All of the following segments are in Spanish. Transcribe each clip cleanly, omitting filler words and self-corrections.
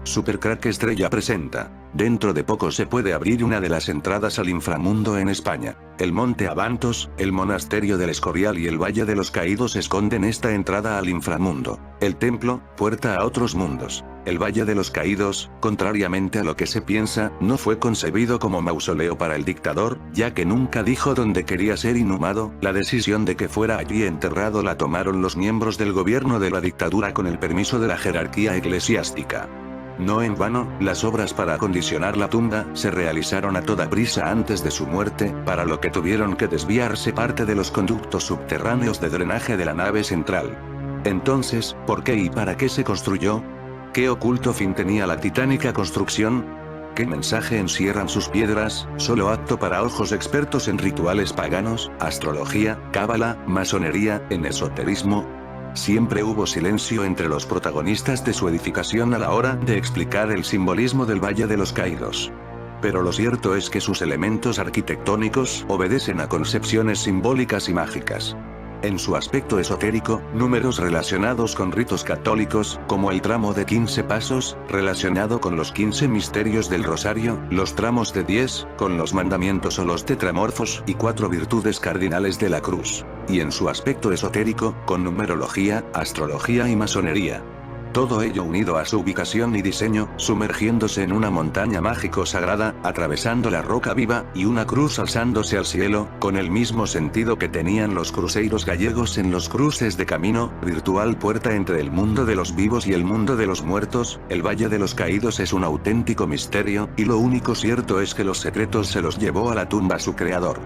Supercrack Estrella presenta. Dentro de poco se puede abrir una de las entradas al inframundo en España. El Monte Abantos, el Monasterio del Escorial y el Valle de los Caídos esconden esta entrada al inframundo. El templo, puerta a otros mundos. El Valle de los Caídos, contrariamente a lo que se piensa, no fue concebido como mausoleo para el dictador, ya que nunca dijo dónde quería ser inhumado. La decisión de que fuera allí enterrado la tomaron los miembros del gobierno de la dictadura con el permiso de la jerarquía eclesiástica. No en vano, las obras para acondicionar la tumba se realizaron a toda prisa antes de su muerte, para lo que tuvieron que desviarse parte de los conductos subterráneos de drenaje de la nave central. Entonces, ¿por qué y para qué se construyó? ¿Qué oculto fin tenía la titánica construcción? ¿Qué mensaje encierran sus piedras, solo apto para ojos expertos en rituales paganos, astrología, cábala, masonería, en esoterismo? Siempre hubo silencio entre los protagonistas de su edificación a la hora de explicar el simbolismo del Valle de los Caídos. Pero lo cierto es que sus elementos arquitectónicos obedecen a concepciones simbólicas y mágicas. En su aspecto esotérico, números relacionados con ritos católicos, como el tramo de 15 pasos, relacionado con los 15 misterios del rosario, los tramos de 10, con los mandamientos o los tetramorfos y 4 virtudes cardinales de la cruz. Y en su aspecto esotérico, con numerología, astrología y masonería. Todo ello unido a su ubicación y diseño, sumergiéndose en una montaña mágico-sagrada, atravesando la roca viva, y una cruz alzándose al cielo, con el mismo sentido que tenían los cruceiros gallegos en los cruces de camino, virtual puerta entre el mundo de los vivos y el mundo de los muertos. El Valle de los Caídos es un auténtico misterio, y lo único cierto es que los secretos se los llevó a la tumba su creador.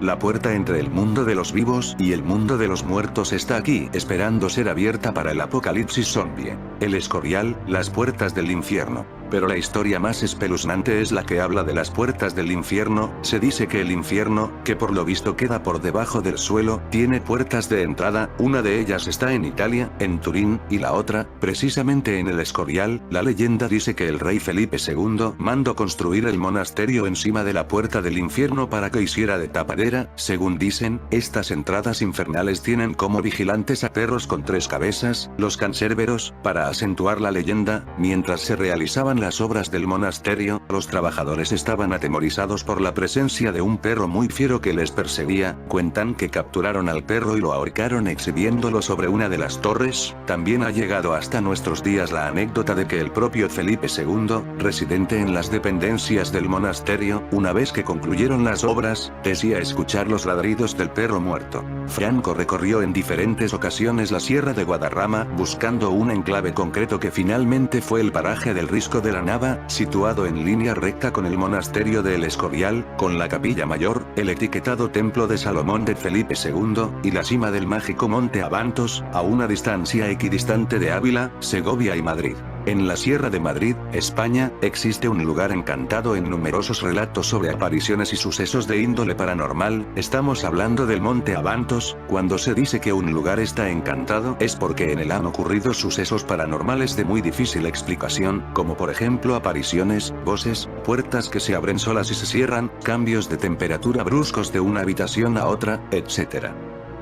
La puerta entre el mundo de los vivos y el mundo de los muertos está aquí, esperando ser abierta para el apocalipsis zombie. El Escorial, las puertas del infierno. Pero la historia más espeluznante es la que habla de las puertas del infierno. Se dice que el infierno, que por lo visto queda por debajo del suelo, tiene puertas de entrada. Una de ellas está en Italia, en Turín, y la otra, precisamente en el Escorial. La leyenda dice que el rey Felipe II mandó construir el monasterio encima de la puerta del infierno para que hiciera de tapadera. Según dicen, estas entradas infernales tienen como vigilantes a perros con 3 cabezas, los cancerberos. Para acentuar la leyenda, mientras se realizaban las obras del monasterio, los trabajadores estaban atemorizados por la presencia de un perro muy fiero que les perseguía. Cuentan que capturaron al perro y lo ahorcaron exhibiéndolo sobre una de las torres. También ha llegado hasta nuestros días la anécdota de que el propio Felipe II, residente en las dependencias del monasterio, una vez que concluyeron las obras, decía escuchar los ladridos del perro muerto. Franco recorrió en diferentes ocasiones la Sierra de Guadarrama, buscando un enclave concreto que finalmente fue el paraje del Risco de la Nava, situado en línea recta con el monasterio de El Escorial, con la capilla mayor, el etiquetado templo de Salomón de Felipe II, y la cima del mágico Monte Abantos, a una distancia equidistante de Ávila, Segovia y Madrid. En la Sierra de Madrid, España, existe un lugar encantado en numerosos relatos sobre apariciones y sucesos de índole paranormal. Estamos hablando del Monte Abantos. Cuando se dice que un lugar está encantado, es porque en él han ocurrido sucesos paranormales de muy difícil explicación, como por ejemplo apariciones, voces, puertas que se abren solas y se cierran, cambios de temperatura bruscos de una habitación a otra, etc.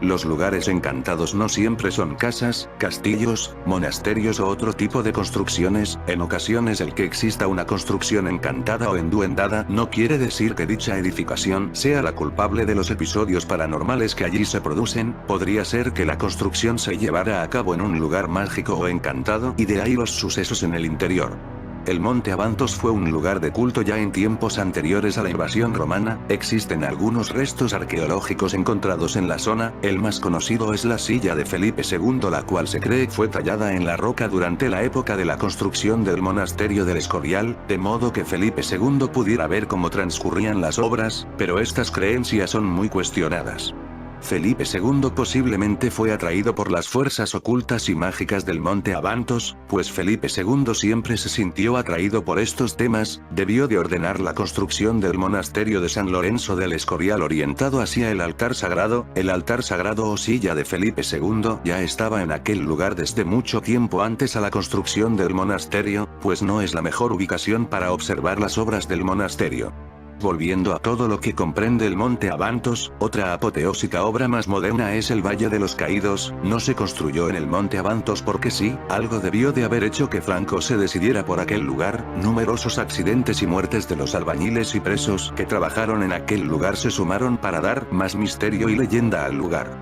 Los lugares encantados no siempre son casas, castillos, monasterios o otro tipo de construcciones. En ocasiones el que exista una construcción encantada o enduendada no quiere decir que dicha edificación sea la culpable de los episodios paranormales que allí se producen. Podría ser que la construcción se llevara a cabo en un lugar mágico o encantado, y de ahí los sucesos en el interior. El Monte Abantos fue un lugar de culto ya en tiempos anteriores a la invasión romana. Existen algunos restos arqueológicos encontrados en la zona. El más conocido es la silla de Felipe II, la cual se cree fue tallada en la roca durante la época de la construcción del monasterio del Escorial, de modo que Felipe II pudiera ver cómo transcurrían las obras, pero estas creencias son muy cuestionadas. Felipe II posiblemente fue atraído por las fuerzas ocultas y mágicas del Monte Abantos, pues Felipe II siempre se sintió atraído por estos temas. Debió de ordenar la construcción del monasterio de San Lorenzo del Escorial orientado hacia el altar sagrado. El altar sagrado o silla de Felipe II ya estaba en aquel lugar desde mucho tiempo antes a la construcción del monasterio, pues no es la mejor ubicación para observar las obras del monasterio. Volviendo a todo lo que comprende el monte Abantos, otra apoteósica obra más moderna es el Valle de los Caídos. No se construyó en el monte Abantos porque sí, algo debió de haber hecho que Franco se decidiera por aquel lugar. Numerosos accidentes y muertes de los albañiles y presos que trabajaron en aquel lugar se sumaron para dar más misterio y leyenda al lugar.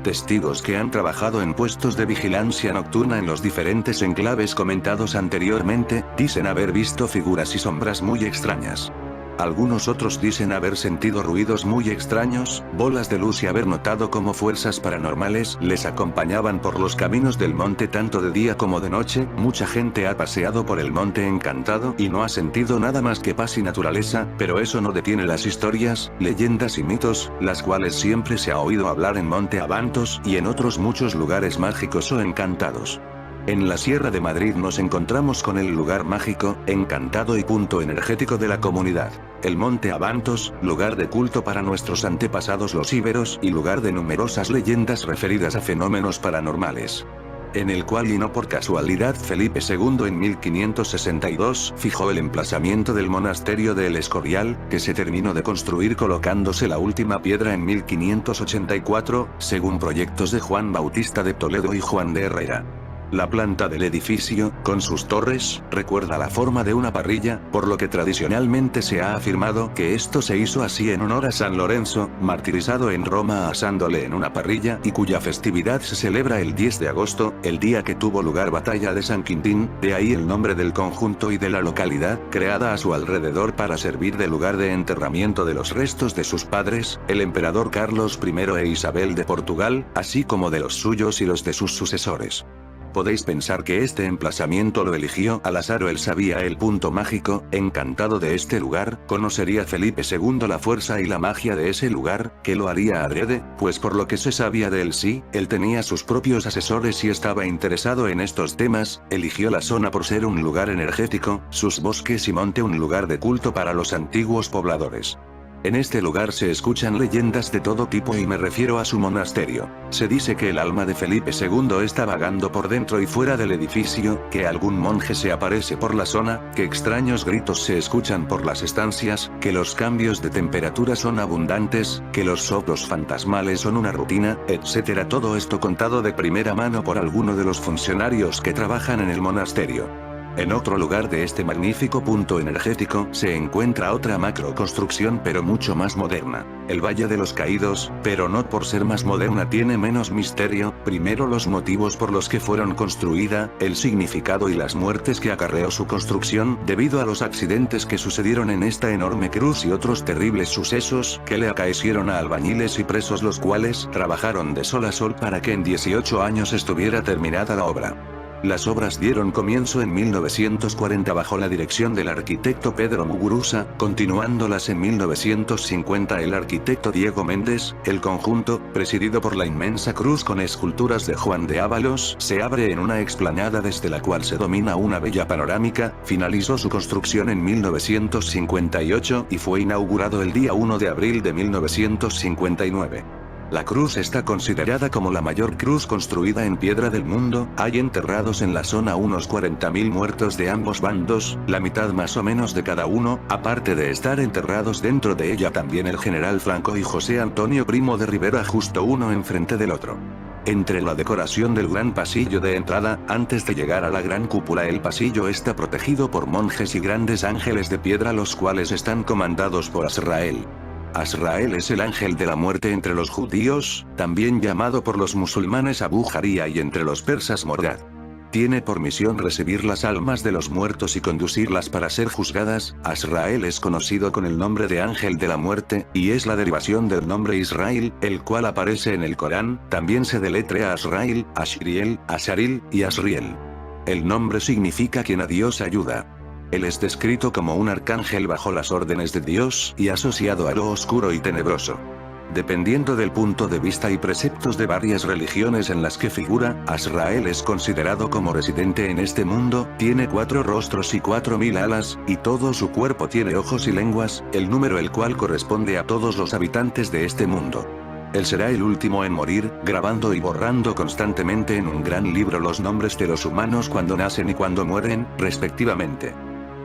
Testigos que han trabajado en puestos de vigilancia nocturna en los diferentes enclaves comentados anteriormente, dicen haber visto figuras y sombras muy extrañas. Algunos otros dicen haber sentido ruidos muy extraños, bolas de luz y haber notado cómo fuerzas paranormales les acompañaban por los caminos del monte tanto de día como de noche. Mucha gente ha paseado por el monte encantado y no ha sentido nada más que paz y naturaleza, pero eso no detiene las historias, leyendas y mitos, las cuales siempre se ha oído hablar en Monte Abantos y en otros muchos lugares mágicos o encantados. En la Sierra de Madrid nos encontramos con el lugar mágico, encantado y punto energético de la comunidad. El Monte Abantos, lugar de culto para nuestros antepasados los íberos y lugar de numerosas leyendas referidas a fenómenos paranormales. En el cual y no por casualidad Felipe II en 1562 fijó el emplazamiento del monasterio de El Escorial, que se terminó de construir colocándose la última piedra en 1584, según proyectos de Juan Bautista de Toledo y Juan de Herrera. La planta del edificio, con sus torres, recuerda la forma de una parrilla, por lo que tradicionalmente se ha afirmado que esto se hizo así en honor a San Lorenzo, martirizado en Roma asándole en una parrilla y cuya festividad se celebra el 10 de agosto, el día que tuvo lugar Batalla de San Quintín, de ahí el nombre del conjunto y de la localidad, creada a su alrededor para servir de lugar de enterramiento de los restos de sus padres, el emperador Carlos I e Isabel de Portugal, así como de los suyos y los de sus sucesores. Podéis pensar que este emplazamiento lo eligió al azar o él sabía el punto mágico, encantado de este lugar, conocería Felipe II la fuerza y la magia de ese lugar, que lo haría adrede, pues por lo que se sabía de él sí, él tenía sus propios asesores y estaba interesado en estos temas, eligió la zona por ser un lugar energético, sus bosques y monte un lugar de culto para los antiguos pobladores. En este lugar se escuchan leyendas de todo tipo y me refiero a su monasterio. Se dice que el alma de Felipe II está vagando por dentro y fuera del edificio, que algún monje se aparece por la zona, que extraños gritos se escuchan por las estancias, que los cambios de temperatura son abundantes, que los soplos fantasmales son una rutina, etc. Todo esto contado de primera mano por alguno de los funcionarios que trabajan en el monasterio. En otro lugar de este magnífico punto energético se encuentra otra macroconstrucción pero mucho más moderna, el Valle de los Caídos, pero no por ser más moderna tiene menos misterio. Primero los motivos por los que fueron construida, el significado y las muertes que acarreó su construcción debido a los accidentes que sucedieron en esta enorme cruz y otros terribles sucesos que le acaecieron a albañiles y presos los cuales trabajaron de sol a sol para que en 18 años estuviera terminada la obra. Las obras dieron comienzo en 1940 bajo la dirección del arquitecto Pedro Muguruza, continuándolas en 1950 el arquitecto Diego Méndez. El conjunto, presidido por la inmensa cruz con esculturas de Juan de Ábalos, se abre en una explanada desde la cual se domina una bella panorámica. Finalizó su construcción en 1958 y fue inaugurado el día 1 de abril de 1959. La cruz está considerada como la mayor cruz construida en piedra del mundo. Hay enterrados en la zona unos 40.000 muertos de ambos bandos, la mitad más o menos de cada uno, aparte de estar enterrados dentro de ella también el general Franco y José Antonio Primo de Rivera justo uno enfrente del otro. Entre la decoración del gran pasillo de entrada, antes de llegar a la gran cúpula el pasillo está protegido por monjes y grandes ángeles de piedra los cuales están comandados por Azrael. Azrael es el ángel de la muerte entre los judíos, también llamado por los musulmanes Abu Jaría y entre los persas Morgad. Tiene por misión recibir las almas de los muertos y conducirlas para ser juzgadas. Azrael es conocido con el nombre de ángel de la muerte, y es la derivación del nombre Israel, el cual aparece en el Corán. También se deletrea Azrael, Ashriel, Asharil, y Asriel. El nombre significa quien a Dios ayuda. Él es descrito como un arcángel bajo las órdenes de Dios y asociado a lo oscuro y tenebroso. Dependiendo del punto de vista y preceptos de varias religiones en las que figura, Azrael es considerado como residente en este mundo, tiene 4 rostros y 4.000 alas, y todo su cuerpo tiene ojos y lenguas, el número el cual corresponde a todos los habitantes de este mundo. Él será el último en morir, grabando y borrando constantemente en un gran libro los nombres de los humanos cuando nacen y cuando mueren, respectivamente.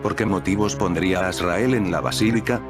¿Por qué motivos pondría a Azrael en la basílica?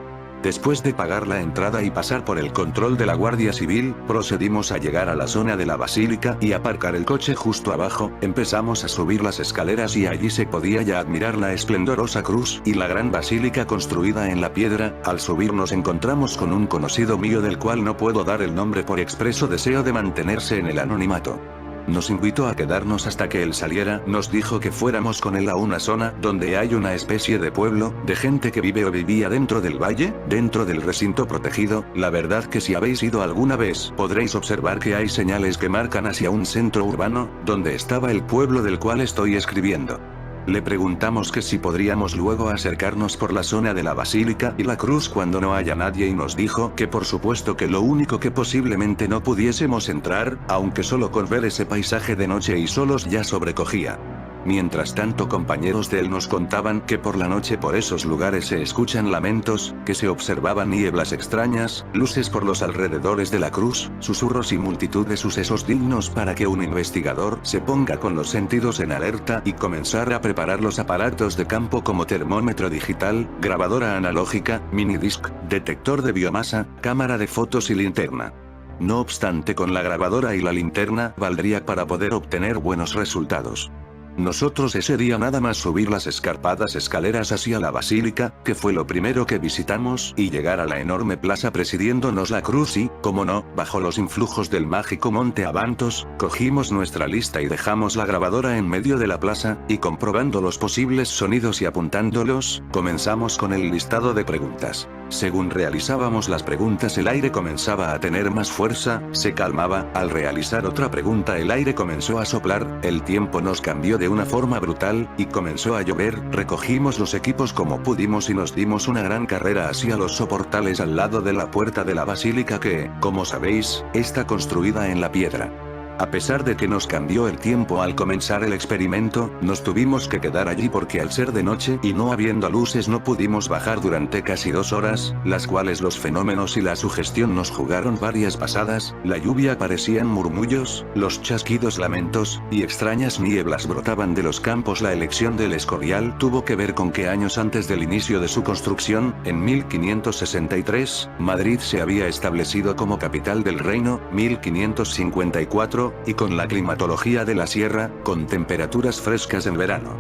Después de pagar la entrada y pasar por el control de la Guardia Civil, procedimos a llegar a la zona de la basílica y aparcar el coche justo abajo, empezamos a subir las escaleras y allí se podía ya admirar la esplendorosa cruz y la gran basílica construida en la piedra. Al subir nos encontramos con un conocido mío del cual no puedo dar el nombre por expreso deseo de mantenerse en el anonimato. Nos invitó a quedarnos hasta que él saliera, nos dijo que fuéramos con él a una zona donde hay una especie de pueblo, de gente que vive o vivía dentro del valle, dentro del recinto protegido. La verdad que si habéis ido alguna vez, podréis observar que hay señales que marcan hacia un centro urbano, donde estaba el pueblo del cual estoy escribiendo. Le preguntamos que si podríamos luego acercarnos por la zona de la basílica y la cruz cuando no haya nadie y nos dijo que por supuesto que lo único que posiblemente no pudiésemos entrar, aunque solo con ver ese paisaje de noche y solos ya sobrecogía. Mientras tanto compañeros de él nos contaban que por la noche por esos lugares se escuchan lamentos, que se observaban nieblas extrañas, luces por los alrededores de la cruz, susurros y multitud de sucesos dignos para que un investigador se ponga con los sentidos en alerta y comenzar a preparar los aparatos de campo como termómetro digital, grabadora analógica, minidisc, detector de biomasa, cámara de fotos y linterna. No obstante, con la grabadora y la linterna valdría para poder obtener buenos resultados. Nosotros ese día nada más subir las escarpadas escaleras hacia la basílica, que fue lo primero que visitamos, y llegar a la enorme plaza presidiéndonos la cruz y, como no, bajo los influjos del mágico monte Avantos, cogimos nuestra lista y dejamos la grabadora en medio de la plaza, y comprobando los posibles sonidos y apuntándolos, comenzamos con el listado de preguntas. Según realizábamos las preguntas el aire comenzaba a tener más fuerza, se calmaba, al realizar otra pregunta el aire comenzó a soplar, el tiempo nos cambió de una forma brutal, y comenzó a llover, recogimos los equipos como pudimos y nos dimos una gran carrera hacia los soportales al lado de la puerta de la basílica que, como sabéis, está construida en la piedra. A pesar de que nos cambió el tiempo al comenzar el experimento, nos tuvimos que quedar allí porque al ser de noche y no habiendo luces no pudimos bajar durante casi 2 horas, las cuales los fenómenos y la sugestión nos jugaron varias pasadas, la lluvia parecían murmullos, los chasquidos lamentos, y extrañas nieblas brotaban de los campos. La elección del Escorial tuvo que ver con que años antes del inicio de su construcción, en 1563, Madrid se había establecido como capital del reino, 1554, y con la climatología de la sierra, con temperaturas frescas en verano.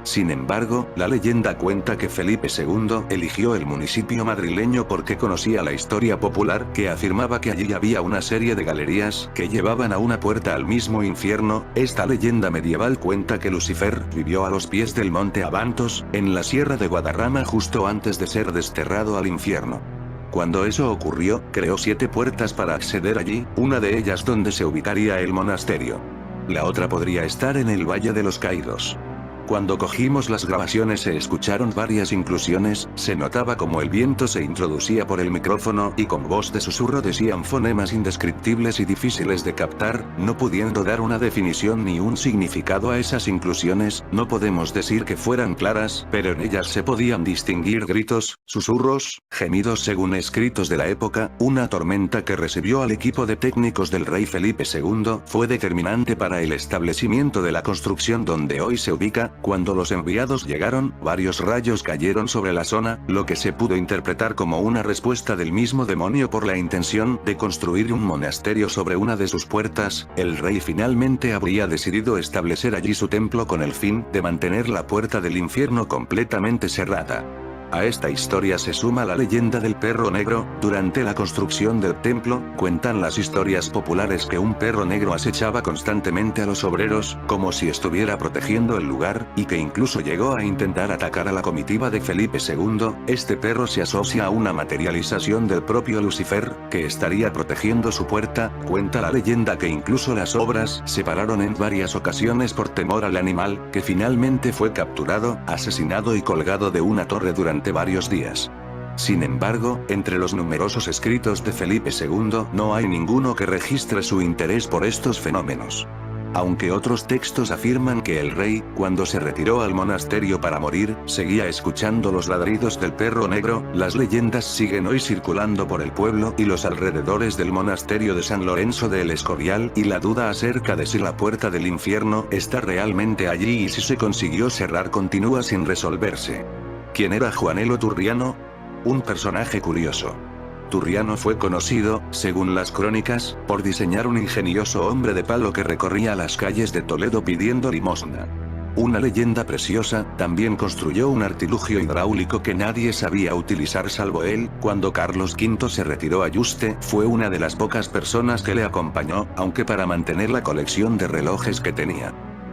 Sin embargo, la leyenda cuenta que Felipe II eligió el municipio madrileño porque conocía la historia popular que afirmaba que allí había una serie de galerías que llevaban a una puerta al mismo infierno. Esta leyenda medieval cuenta que Lucifer vivió a los pies del monte Avantos, en la sierra de Guadarrama justo antes de ser desterrado al infierno. Cuando eso ocurrió, creó 7 puertas para acceder allí, una de ellas donde se ubicaría el monasterio. La otra podría estar en el Valle de los Caídos. Cuando cogimos las grabaciones se escucharon varias inclusiones, se notaba como el viento se introducía por el micrófono y con voz de susurro decían fonemas indescriptibles y difíciles de captar, no pudiendo dar una definición ni un significado a esas inclusiones. No podemos decir que fueran claras, pero en ellas se podían distinguir gritos, susurros, gemidos según escritos de la época. Una tormenta que recibió al equipo de técnicos del rey Felipe II fue determinante para el establecimiento de la construcción donde hoy se ubica. Cuando los enviados llegaron, varios rayos cayeron sobre la zona, lo que se pudo interpretar como una respuesta del mismo demonio por la intención de construir un monasterio sobre una de sus puertas. El rey finalmente habría decidido establecer allí su templo con el fin de mantener la puerta del infierno completamente cerrada. A esta historia se suma la leyenda del perro negro. Durante la construcción del templo, cuentan las historias populares que un perro negro acechaba constantemente a los obreros, como si estuviera protegiendo el lugar, y que incluso llegó a intentar atacar a la comitiva de Felipe II. Este perro se asocia a una materialización del propio Lucifer, que estaría protegiendo su puerta. Cuenta la leyenda que incluso las obras se pararon en varias ocasiones por temor al animal, que finalmente fue capturado, asesinado y colgado de una torre durante varios días. Sin embargo, entre los numerosos escritos de Felipe II no hay ninguno que registre su interés por estos fenómenos. Aunque otros textos afirman que el rey, cuando se retiró al monasterio para morir, seguía escuchando los ladridos del perro negro, las leyendas siguen hoy circulando por el pueblo y los alrededores del monasterio de San Lorenzo de El Escorial, y la duda acerca de si la puerta del infierno está realmente allí y si se consiguió cerrar continúa sin resolverse. ¿Quién era Juanelo Turriano? Un personaje curioso. Turriano fue conocido, según las crónicas, por diseñar un ingenioso hombre de palo que recorría las calles de Toledo pidiendo limosna. Una leyenda preciosa, también construyó un artilugio hidráulico que nadie sabía utilizar salvo él. Cuando Carlos V se retiró a Yuste, fue una de las pocas personas que le acompañó, aunque para mantener la colección de relojes que tenía.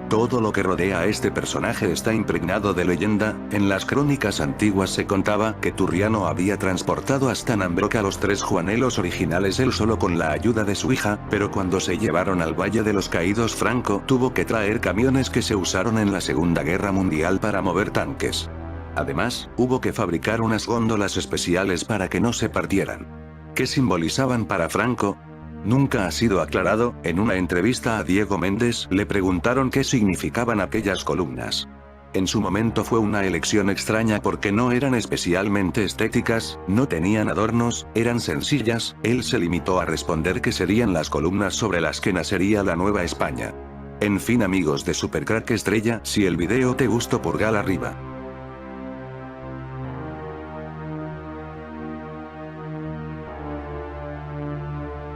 Todo lo que rodea a este personaje está impregnado de leyenda. En las crónicas antiguas se contaba que Turriano había transportado hasta Nambroca los 3 Juanelos originales él solo con la ayuda de su hija, pero cuando se llevaron al Valle de los Caídos Franco tuvo que traer camiones que se usaron en la Segunda Guerra Mundial para mover tanques. Además, hubo que fabricar unas góndolas especiales para que no se partieran. ¿Qué simbolizaban para Franco? Nunca ha sido aclarado. En una entrevista a Diego Méndez le preguntaron qué significaban aquellas columnas. En su momento fue una elección extraña porque no eran especialmente estéticas, no tenían adornos, eran sencillas. Él se limitó a responder que serían las columnas sobre las que nacería la nueva España. En fin amigos de Supercrack Estrella, si el video te gustó pulgar arriba.